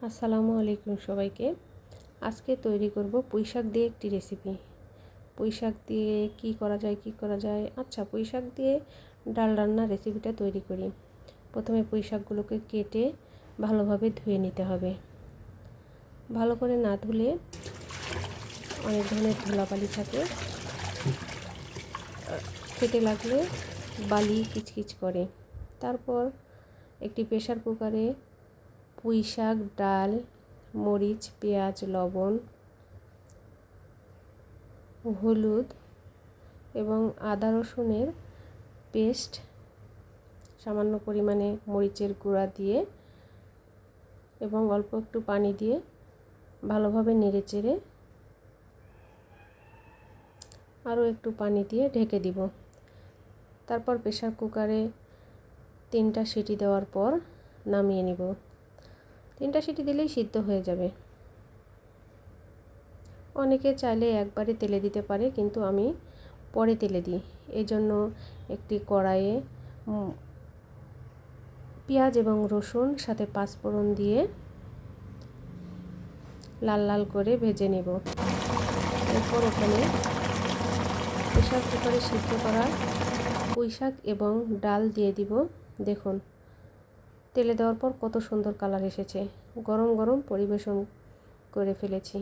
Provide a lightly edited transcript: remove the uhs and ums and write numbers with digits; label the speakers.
Speaker 1: আসসালামু আলাইকুম সবাইকে। আজকে তৈরি করব পুঁইশাক দিয়ে একটি রেসিপি। পুঁইশাক দিয়ে কি করা যায় আচ্ছা, পুঁইশাক দিয়ে ডাল রান্নার রেসিপিটা তৈরি করি। প্রথমে পুঁইশাকগুলোকে কেটে ভালোভাবে ধুয়ে নিতে হবে। ভালো করে না ধুলে অনেক ধরনের ধুলাবালি থাকে, খেতে লাগলে বালি কিচকিচ করে। তারপর একটি প্রেসার কুকারে পুঁইশাক, ডাল, মরিচ, পেঁয়াজ, লবণ, হলুদ এবং আদা রসুনের পেস্ট, সামান্য পরিমাণে মরিচের গুঁড়া দিয়ে এবং অল্প একটু পানি দিয়ে ভালোভাবে নেড়েচেড়ে আরও একটু পানি দিয়ে ঢেকে দিব। তারপর প্রেসার কুকারে 3টা সিটি দেওয়ার পর নামিয়ে নিব। 3টা সিটি দিলেই সিদ্ধ হয়ে যাবে। অনেকে চাইলে একবারে তেলে দিতে পারে, কিন্তু আমি পরে তেলে দিই। এই জন্য একটি কড়াইয়ে পেঁয়াজ এবং রসুন সাথে পাঁচফোড়ন দিয়ে লাল লাল করে ভেজে নেব। এরপর ওখানে প্রেসার কুকারে সিদ্ধ করা পুঁইশাক এবং ডাল দিয়ে দিব। দেখুন, তেলে দেওয়ার পর কত সুন্দর কালার এসেছে। গরম গরম পরিবেশন করে ফেলেছি।